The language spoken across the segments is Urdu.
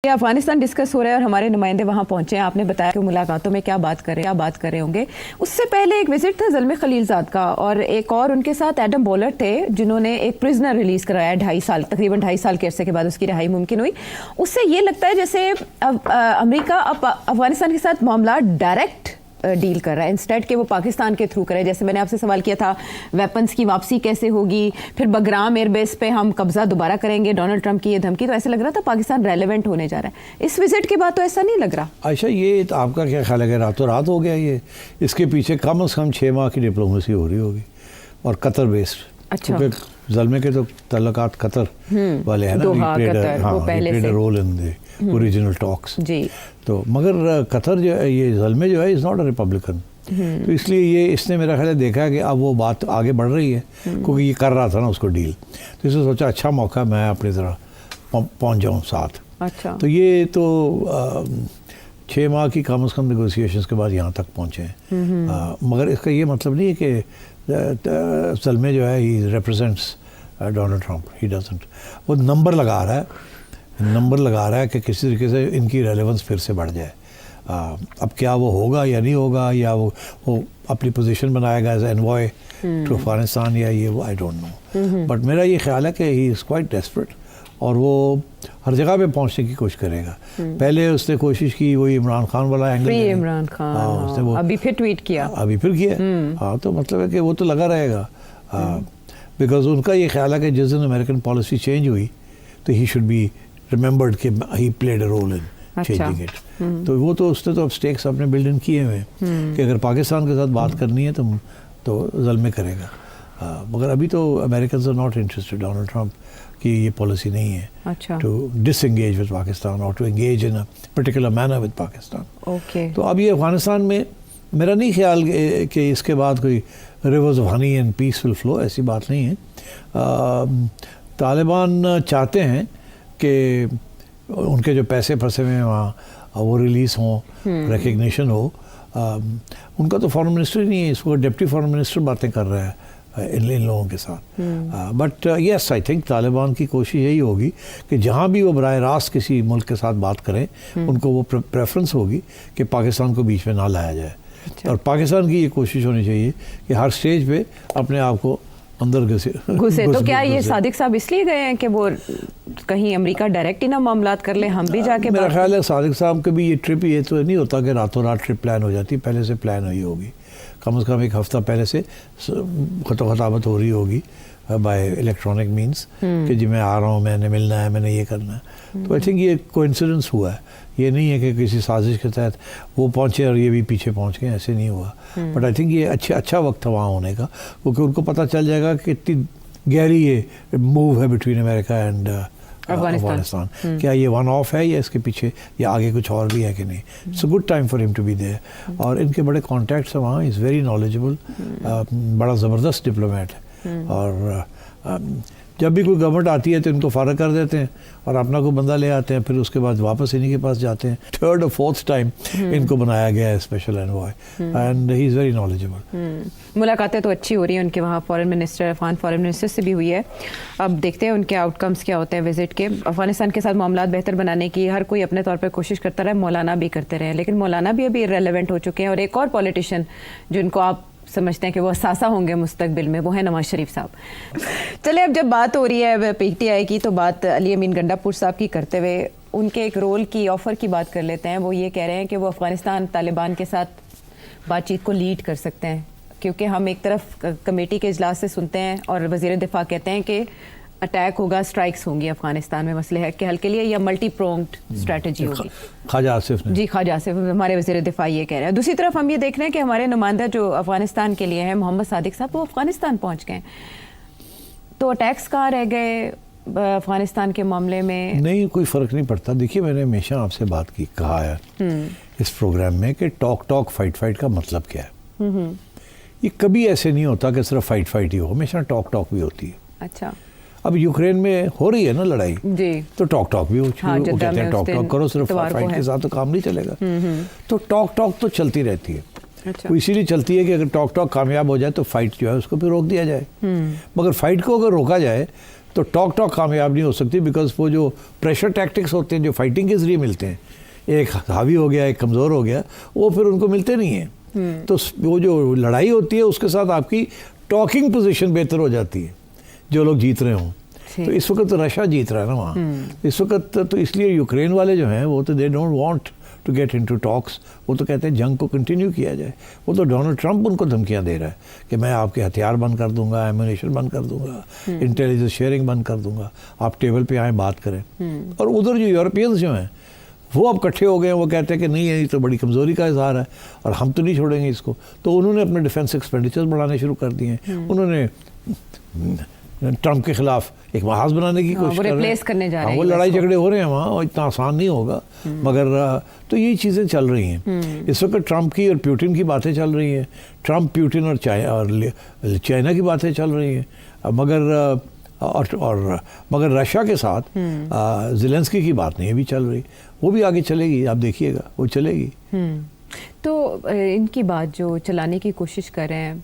افغانستان ڈسکس ہو رہا ہے اور ہمارے نمائندے وہاں پہنچے ہیں. آپ نے بتایا کہ ملاقاتوں میں کیا بات کر رہے ہوں گے. اس سے پہلے ایک وزٹ تھا زلمے خلیل زاد کا اور ایک اور ان کے ساتھ ایڈم بولر تھے جنہوں نے ایک پرزنر ریلیز کرایا تقریباً 2.5 سال کے عرصے کے بعد اس کی رہائی ممکن ہوئی. اس سے یہ لگتا ہے جیسے امریکہ اب افغانستان کے ساتھ معاملات ڈائریکٹ ڈیل کر رہا ہے انسٹیڈ کہ وہ پاکستان کے تھرو کرے. جیسے میں نے آپ سے سوال کیا تھا ویپنز کی واپسی کیسے ہوگی, پھر بگرام ایئر بیس پہ ہم قبضہ دوبارہ کریں گے, ڈونلڈ ٹرمپ کی یہ دھمکی, تو ایسے لگ رہا تھا پاکستان ریلیونٹ ہونے جا رہا ہے. اس وزٹ کے بعد تو ایسا نہیں لگ رہا. عائشہ یہ آپ کا کیا خیال ہے کہ راتوں رات ہو گیا یہ؟ اس کے پیچھے کم از کم 6 ماہ کی ڈپلومیسی ہو رہی ہوگی اور قطر بیسڈ. اچھا, زلمے کے تو تعلقات قطر والے ہیں نا, played a role in the original talks. جی تو مگر قطر جو ہے, یہ زلمے جو ہے از ناٹ اے ریپبلکن, تو اس لیے اس نے میرا خیال ہے دیکھا کہ اب وہ بات آگے بڑھ رہی ہے کیونکہ یہ کر رہا تھا نا اس کو ڈیل, تو اس نے سوچا اچھا موقع میں اپنی طرح پہنچ جاؤں ساتھ. اچھا, تو یہ تو 6 ماہ کی کم از کم نیگوسیشنز کے بعد یہاں تک پہنچے ہیں. مگر اس کا یہ مطلب نہیں ہے کہ زلمے جو ہے he represents Donald Trump, he doesn't. وہ نمبر لگا رہا ہے کہ کسی طریقے سے ان کی ریلیونس پھر سے بڑھ جائے. اب کیا وہ ہوگا یا نہیں ہوگا, یا وہ اپنی پوزیشن بنائے گا as a envoy to Afghanistan, یا یہ وہ آئی ڈونٹ نو. بٹ میرا یہ خیال ہے کہ ہی از کوائٹ ڈیسپریٹ اور وہ ہر جگہ پہ پہنچنے کی کوشش کرے گا. پہلے اس نے کوشش کی وہی عمران خان والا اینگل, عمران خان ابھی پھر ٹویٹ کیا, ہاں, تو مطلب ہے کہ وہ تو لگا رہے گا بیکاز ان کا یہ خیال ہے کہ جس دن امریکن پالیسی چینج ہوئی تو ہی شوڈ بی ریممبرڈ کہ he played a role in changing it. تو وہ تو اس نے تو اب سٹیکس اپنے بلڈ ان کیے ہوئے ہیں کہ اگر پاکستان کے ساتھ بات کرنی ہے تو زلمے کرے گا. مگر ابھی تو Americans are not interested, Donald Trump کی یہ پالیسی نہیں ہے to disengage with Pakistan اور to engage in particular manner with Pakistan. تو اب یہ افغانستان میں میرا نہیں خیال کہ اس کے بعد کوئی rivers of honey and peace will flow, ایسی بات نہیں ہے. طالبان چاہتے ہیں کہ ان کے جو پیسے پھنسے ہوئے ہیں وہاں وہ ریلیز ہوں, ریکگنیشن ہو. ان کا تو فارن منسٹر ہی نہیں ہے, اس کو ڈپٹی فارن منسٹر باتیں کر رہا ہے ان لوگوں کے ساتھ. But yes I think Taliban کی کوشش یہی ہوگی کہ جہاں بھی وہ براہ راست کسی ملک کے ساتھ بات کریں ان کو وہ پریفرنس ہوگی کہ پاکستان کو بیچ میں نہ لایا جائے. اور پاکستان کی یہ کوشش ہونی چاہیے کہ ہر سٹیج پہ اپنے آپ کو اندر گھسے. تو کیا یہ صادق صاحب اس لیے گئے ہیں کہ وہ کہیں امریکہ ڈائریکٹ ہی نہ معاملات کر لیں, ہم بھی جا کے؟ میرا خیال ہے صادق صاحب کا بھی یہ ٹرپ یہ تو نہیں ہوتا کہ راتوں رات ٹرپ پلان ہو جاتی, پہلے سے پلان ہوئی ہوگی, کم از کم 1 ہفتہ پہلے سے خطابت ہو رہی ہوگی بائی الیکٹرانک مینس کہ جی میں آ رہا ہوں, میں نے ملنا ہے, میں نے یہ کرنا ہے. تو آئی تھنک یہ کوئنسیڈنس ہوا ہے, یہ نہیں ہے کہ کسی سازش کے تحت وہ پہنچے اور یہ بھی پیچھے پہنچ گئے, ایسے نہیں ہوا. بٹ آئی تھنک یہ اچھا وقت تھا وہاں ہونے کا, کیونکہ ان کو پتہ چل جائے گا کہ کتنی گہری یہ موو ہے بٹوین امریکہ اینڈ افغانستان. کیا یہ ون آف ہے یا اس کے پیچھے یا آگے کچھ اور بھی ہے کہ نہیں. It's a good time for ہم ٹو بی دیئر. اور ان کے بڑے کانٹیکٹس ہیں وہاں, از ویری نالجبل, بڑا زبردست ڈپلومیٹ ہے. اور جب بھی کوئی گورنمنٹ آتی ہے تو ان کو فارغ کر دیتے ہیں اور اپنا کوئی بندہ لے آتے ہیں, پھر اس کے بعد واپس انہی کے پاس جاتے ہیں. 3rd اور 4th ٹائم ان کو بنایا گیا ہے special envoy, and he is very knowledgeable. ملاقاتیں تو اچھی ہو رہی ہیں ان کے وہاں افغان فارن منسٹر سے بھی ہوئی ہے. اب دیکھتے ہیں ان کے آؤٹ کمز کیا ہوتے ہیں وزٹ کے. افغانستان کے ساتھ معاملات بہتر بنانے کی ہر کوئی اپنے طور پر کوشش کرتا رہے, مولانا بھی کرتے رہے, لیکن مولانا بھی ابھی ریلیونٹ ہو چکے ہیں. اور ایک اور پولیٹیشین جن کو آپ سمجھتے ہیں کہ وہ اثاثہ ہوں گے مستقبل میں, وہ ہے نواز شریف صاحب. چلے اب جب بات ہو رہی ہے پی ٹی آئی کی تو بات علی امین گنڈا پور صاحب کی کرتے ہوئے ان کے ایک رول کی آفر کی بات کر لیتے ہیں. وہ یہ کہہ رہے ہیں کہ وہ افغانستان طالبان کے ساتھ بات چیت کو لیڈ کر سکتے ہیں, کیونکہ ہم ایک طرف کمیٹی کے اجلاس سے سنتے ہیں اور وزیر دفاع کہتے ہیں کہ اٹیک ہوگا, اسٹرائکس ہوں گی افغانستان میں مسئلے کے حل کے لیے, یا ملٹی پرونگڈ اسٹریٹجی ہوگی. خواجہ آصف نے, جی خواجہ آصف ہمارے وزیر دفاع یہ کہہ رہے ہیں. دوسری طرف ہم یہ دیکھ رہے ہیں کہ ہمارے نمائندہ جو افغانستان کے لیے ہیں محمد صادق صاحب, وہ افغانستان پہنچ گئے. تو اٹیکس کہاں رہ گئے افغانستان کے معاملے میں؟ نہیں, کوئی فرق نہیں پڑتا. دیکھیے میں نے ہمیشہ آپ سے بات کی, کہا ہے اس پروگرام میں کہ ٹاک فائٹ کا مطلب کیا ہے. یہ کبھی ایسے نہیں ہوتا کہ صرف فائٹ ہی ہو, ہمیشہ ٹاک بھی ہوتی ہے. اچھا, اب یوکرین میں ہو رہی ہے نا لڑائی, تو ٹاک بھی ہو چکی ہے. وہ کہتے ہیں ٹاک کرو, صرف فائٹ کے ساتھ تو کام نہیں چلے گا. تو ٹاک تو چلتی رہتی ہے. وہ اسی لیے چلتی ہے کہ اگر ٹاک کامیاب ہو جائے تو فائٹ جو ہے اس کو پھر روک دیا جائے. مگر فائٹ کو اگر روکا جائے تو ٹاک کامیاب نہیں ہو سکتی, بیکاز وہ جو پریشر ٹیکٹکس ہوتے ہیں جو فائٹنگ کے ذریعے ملتے ہیں, ایک حاوی ہو گیا ایک کمزور ہو گیا, وہ پھر ان کو ملتے نہیں ہیں. تو وہ جو لڑائی ہوتی ہے اس کے ساتھ آپ کی ٹاکنگ پوزیشن بہتر ہو جاتی ہے جو لوگ جیت رہے ہوں. تو اس وقت تو رشیا جیت رہا ہے نا وہاں, اس وقت تو اس لیے یوکرین والے جو ہیں وہ تو they don't want to get into talks, وہ تو کہتے ہیں جنگ کو کنٹینیو کیا جائے. وہ تو ڈونلڈ ٹرمپ ان کو دھمکیاں دے رہا ہے کہ میں آپ کے ہتھیار بند کر دوں گا, ایمونیشن بند کر دوں گا, انٹیلیجنس شیئرنگ بند کر دوں گا, آپ ٹیبل پہ آئیں بات کریں. اور ادھر جو یورپینز جو ہیں وہ اب اکٹھے ہو گئے ہیں, وہ کہتے ہیں کہ نہیں یہ تو بڑی کمزوری کا اظہار ہے اور ہم تو نہیں چھوڑیں گے اس کو. تو انہوں نے اپنے ڈیفینس ایکسپینڈیچر بڑھانے شروع کر دیے ہیں. انہوں نے ٹرمپ کے خلاف ایک محاذ بنانے کی کوشش کر رہے ہیں. وہ لڑائی جھگڑے ہو رہے ہیں وہاں, اور اتنا آسان نہیں ہوگا, مگر تو یہ چیزیں چل رہی ہیں. اس وقت ٹرمپ کی اور پیوٹن کی باتیں چل رہی ہیں, ٹرمپ پیوٹن اور چائنا کی باتیں چل رہی ہیں, مگر رشیا کے ساتھ زیلنسکی کی بات نہیں ابھی چل رہی. وہ بھی آگے چلے گی, آپ دیکھیے گا وہ چلے گی. تو ان کی بات جو چلانے کی کوشش کر رہے ہیں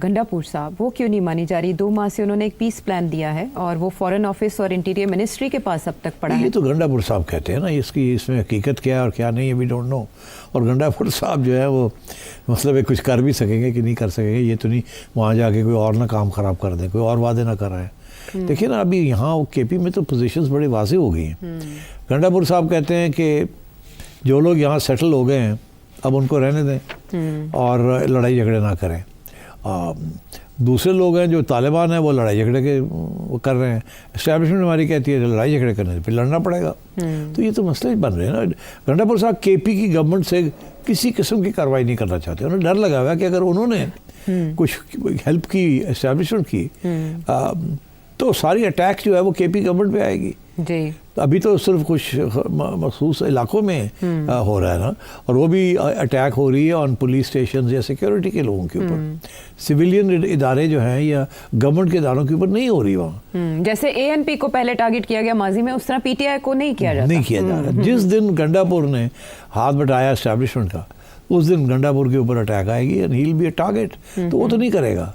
گنڈا پور صاحب, وہ کیوں نہیں مانی جا رہی؟ 2 ماہ سے انہوں نے ایک پیس پلان دیا ہے اور وہ فورن آفس اور انٹیریئر منسٹری کے پاس اب تک پڑا ہے. یہ تو گنڈا پور صاحب کہتے ہیں نا, اس میں حقیقت کیا ہے اور کیا نہیں, وی ڈونٹ نو. اور گنڈا پور صاحب جو ہے وہ مطلب کچھ کر بھی سکیں گے کہ نہیں کر سکیں گے, یہ تو نہیں وہاں جا کے کوئی اور نہ کام خراب کر دیں, کوئی اور وعدے نہ کرائیں. دیکھیں نا ابھی یہاں کے پی میں تو پوزیشنز بڑی واضح ہو گئی ہیں. گنڈا پور صاحب کہتے ہیں کہ جو لوگ یہاں سیٹل ہو گئے ہیں اب ان کو رہنے دیں اور لڑائی جھگڑے نہ کریں. دوسرے لوگ ہیں جو طالبان ہیں وہ لڑائی جھگڑے کے وہ کر رہے ہیں. اسٹیبلشمنٹ ہماری کہتی ہے لڑائی جھگڑے کرنے پھر لڑنا پڑے گا. تو یہ تو مسئلے بن رہے ہیں نا. گنڈا پور صاحب کے پی کی گورنمنٹ سے کسی قسم کی کارروائی نہیں کرنا چاہتے. انہیں ڈر لگا ہوا ہے کہ اگر انہوں نے کچھ ہیلپ کی اسٹیبلشمنٹ کی تو ساری اٹیک جو ہے وہ کے پی گورنمنٹ پہ آئے گی. جی ابھی تو صرف کچھ مخصوص علاقوں میں ہو رہا ہے نا, اور وہ بھی اٹیک ہو رہی ہے آن پولیس اسٹیشنز یا سیکیورٹی کے لوگوں کے اوپر. سویلین ادارے جو ہیں یا گورنمنٹ کے اداروں کے اوپر نہیں ہو رہی وہاں. جیسے اے این پی کو پہلے ٹارگٹ کیا گیا ماضی میں, اس طرح پی ٹی آئی کو نہیں کیا جا رہا. جس دن گنڈا پور نے ہاتھ بٹایا اسٹیبلشمنٹ کا, اس دن گنڈا پور کے اوپر اٹیک آئے گی and he will be a target. تو وہ تو نہیں کرے گا.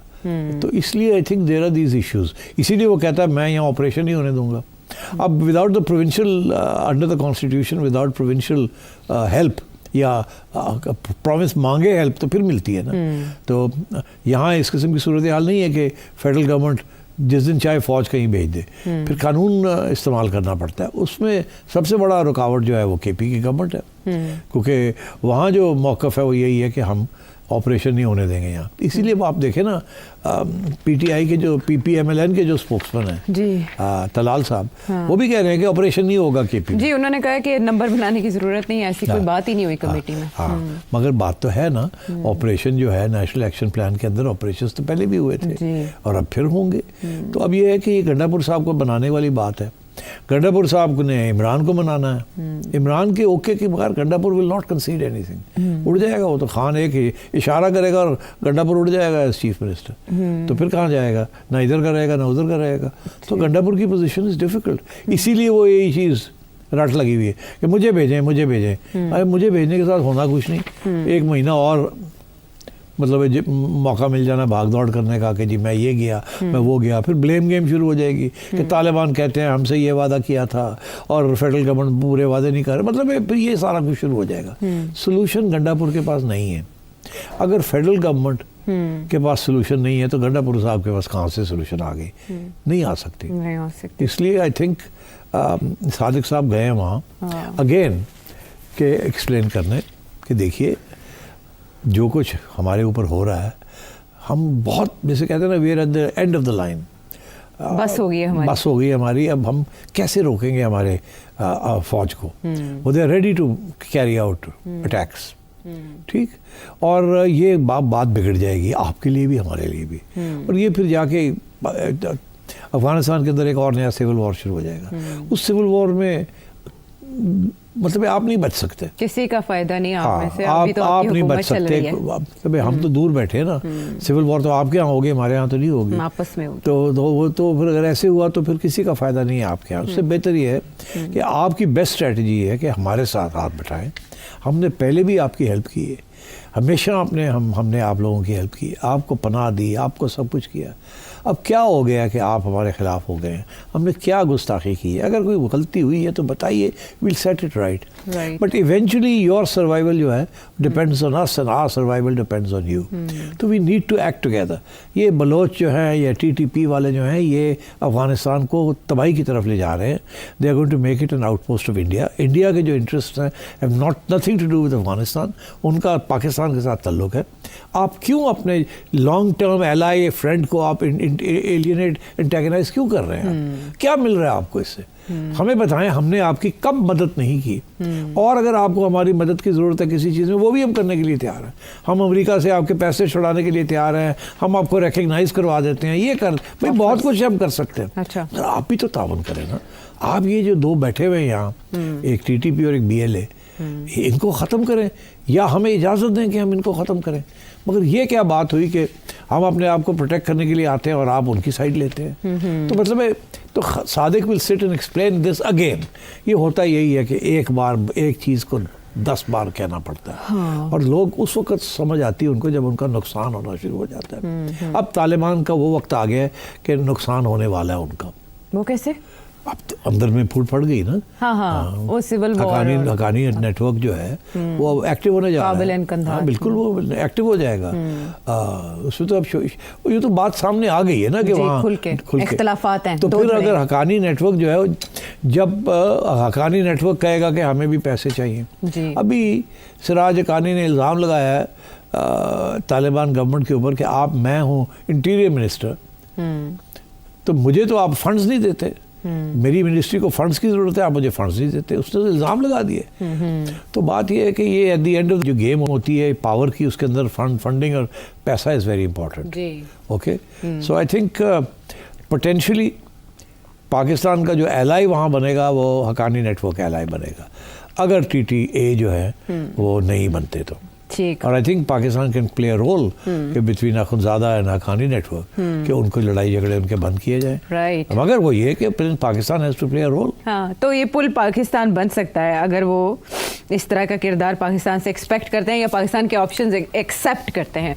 تو اس لیے I think there are these issues. اسی لیے وہ کہتا ہے میں یہاں آپریشن نہیں ہونے دوں گا. اب without the provincial under the constitution without provincial help یا پروونس مانگے ہیلپ تو پھر ملتی ہے نا. تو یہاں اس قسم کی صورتحال نہیں ہے کہ فیڈرل گورنمنٹ جس دن چاہے فوج کہیں بھیج دے, پھر قانون استعمال کرنا پڑتا ہے. اس میں سب سے بڑا رکاوٹ جو ہے وہ کے پی کی گورنمنٹ ہے, کیونکہ وہاں جو موقف ہے وہ یہی ہے کہ ہم آپریشن نہیں ہونے دیں گے یہاں. اسی لیے آپ دیکھیں نا پی ٹی آئی کے جو پی پی ایم ایل این کے جو اسپوکس مین ہیں جی طلال صاحب, وہ بھی کہہ رہے ہیں کہ آپریشن نہیں ہوگا کے پی. جی انہوں نے کہا کہ نمبر بنانے کی ضرورت نہیں ہے, ایسی کوئی بات ہی نہیں ہوئی کمیٹی میں. ہاں مگر بات تو ہے نا, آپریشن جو ہے نیشنل ایکشن پلان کے اندر آپریشنز تو پہلے بھی ہوئے تھے اور اب پھر ہوں گے. تو اب یہ ہے کہ یہ گنڈا پور صاحب کو بنانے والی بات ہے. گنڈا پور صاحب نے عمران کو منانا ہے. عمران کے اوکے کے بغیر گنڈا پور ول ناٹ کنسیڈ اینی تھنگ. اڑ جائے گا وہ تو, خان ایک ہی اشارہ کرے گا اور گنڈا پور اڑ جائے گا ایز چیف منسٹر. تو پھر کہاں جائے گا, نہ ادھر کا رہے گا نہ ادھر کا رہے گا. تو گنڈا پور کی پوزیشن از ڈیفیکلٹ. اسی لیے وہ یہی چیز رٹ لگی ہوئی ہے کہ مجھے بھیجیں مجھے بھیجیں. ارے مجھے بھیجنے کے ساتھ ہونا کچھ نہیں. 1 مہینہ اور مطلب موقع مل جانا بھاگ دوڑ کرنے کا کہ جی میں یہ گیا میں وہ گیا. پھر بلیم گیم شروع ہو جائے گی کہ طالبان کہتے ہیں ہم سے یہ وعدہ کیا تھا اور فیڈرل گورنمنٹ پورے وعدے نہیں کر رہے. مطلب پھر یہ سارا کچھ شروع ہو جائے گا. سولوشن گنڈا پور کے پاس نہیں ہے. اگر فیڈرل گورنمنٹ کے پاس سولوشن نہیں ہے تو گنڈا پور صاحب کے پاس کہاں سے سولوشن آ گئی, نہیں آ سکتی. اس لیے آئی تھنک صادق صاحب گئے ہیں وہاں اگین کہ ایکسپلین کرنے کہ دیکھیے جو کچھ ہمارے اوپر ہو رہا ہے, ہم بہت جیسے کہتے ہیں نا we are at the end of the line, بس ہو گئی ہماری. اب ہم کیسے روکیں گے ہمارے فوج کو؟ وہ they are ready to carry out attacks. ٹھیک, اور یہ بات بگڑ جائے گی آپ کے لیے بھی ہمارے لیے بھی. اور یہ پھر جا کے افغانستان کے اندر ایک اور نیا سول وار شروع ہو جائے گا. اس سول وار میں مطلب آپ نہیں بچ سکتے, کسی کا فائدہ نہیں آپ میں سے. آپ نہیں بچ سکتے. ہم تو دور بیٹھے ہیں نا. سول وار تو آپ کے یہاں ہوگی, ہمارے یہاں تو نہیں ہوگی, آپس میں. تو پھر اگر ایسے ہوا تو پھر کسی کا فائدہ نہیں ہے آپ کے یہاں. اس سے بہتر یہ ہے کہ آپ کی بیسٹ اسٹریٹجی ہے کہ ہمارے ساتھ ہاتھ بٹھائیں. ہم نے پہلے بھی آپ کی ہیلپ کی ہے, ہمیشہ ہم نے آپ لوگوں کی ہیلپ کی, آپ کو پناہ دی, آپ کو سب کچھ کیا. اب کیا ہو گیا کہ آپ ہمارے خلاف ہو گئے ہیں, ہم نے کیا گستاخی کی ہے, اگر کوئی غلطی ہوئی ہے تو بتائیے, well set it right. But eventually your survival جو ہے depends on us and our survival depends on you. تو we need to act together. یہ بلوچ جو ہیں یا ٹی ٹی پی والے جو ہیں یہ افغانستان کو تباہی کی طرف لے جا رہے ہیں. They are going to make it an outpost of India. India کے جو انٹرسٹ ہیں have not nothing to do with Afghanistan, ان کا پاکستان کے ساتھ تعلق ہے. آپ کیوں اپنے لانگ ٹرم ایلائی فرینڈ کو آپ ایلینیٹ انٹیگنائز کیوں کر رہے ہیں؟ کیا مل رہا ہے آپ کو اس سے؟ ہمیں بتائیں ہم نے آپ کی کب مدد نہیں کی, اور اگر آپ کو ہماری مدد کی ضرورت ہے کسی چیز میں وہ بھی ہم کرنے کے لیے تیار ہیں. ہم امریکہ سے آپ کے پیسے چھڑانے کے لیے تیار ہیں, ہم آپ کو ریکگنائز کروا دیتے ہیں, یہ کر بھائی بہت کچھ ہم کر سکتے ہیں. اچھا آپ بھی تو تعاون کریں نا. آپ یہ جو دو بیٹھے ہوئے ہیں یہاں, ایک ٹی ٹی پی اور ایک بی ایل اے, ان کو ختم کریں یا ہمیں اجازت دیں کہ ہم ان کو ختم کریں. مگر یہ کیا بات ہوئی کہ ہم اپنے آپ کو پروٹیکٹ کرنے کے لیے آتے ہیں اور آپ ان کی سائڈ لیتے ہیں؟ تو مطلب ہے تو صادق ول سٹ اینڈ ایکسپلین دس اگین. یہ ہوتا یہی ہے کہ ایک بار ایک چیز کو 10 بار کہنا پڑتا ہے, اور لوگ اس وقت سمجھ آتی ہے ان کو جب ان کا نقصان ہونا شروع ہو جاتا ہے. اب طالبان کا وہ وقت آ گیا ہے کہ نقصان ہونے والا ہے ان کا. وہ کیسے؟ اب تو اندر میں پھوٹ پڑ گئی نا. وہ سول حقانی نیٹ ورک جو ہے وہ ایکٹیو ہونے جا رہا ہے. بالکل وہ ایکٹیو ہو جائے گا. اس میں تو اب یہ تو بات سامنے آ گئی ہے نا کہ وہاں کھل کے اختلافات ہیں. تو پھر اگر حقانی نیٹ ورک جو ہے, جب حقانی نیٹ ورک کہے گا کہ ہمیں بھی پیسے چاہیے. ابھی سراج حقانی نے الزام لگایا ہے طالبان گورنمنٹ کے اوپر کہ میں ہوں انٹیریئر منسٹر, تو مجھے تو آپ فنڈز نہیں دیتے, میری منسٹری کو فنڈز کی ضرورت ہے, آپ مجھے فنڈز نہیں دیتے. اس نے الزام لگا دیے. تو بات یہ ہے کہ یہ ایٹ دی اینڈ آف جو گیم ہوتی ہے پاور کی, اس کے اندر فنڈنگ اور پیسہ is very important. Okay, so I think potentially Pakistan کا جو ایلائی وہاں بنے گا وہ حقانی نیٹ ورک ایلائی بنے گا, اگر ٹی ٹی اے جو ہے وہ نہیں بنتے تو. اور I think Pakistan can play a role کہ between Akhunzada and Haqqani network, کہ ان کو لڑائی جھگڑے ان کے بند کیے جائیں. مگر وہ یہ کہ Pakistan has to play a role. ہاں, تو یہ پل پاکستان بن سکتا ہے اگر وہ اس طرح کا کردار پاکستان سے ایکسپیکٹ کرتے ہیں یا پاکستان کے آپشنز ایکسیپٹ کرتے ہیں.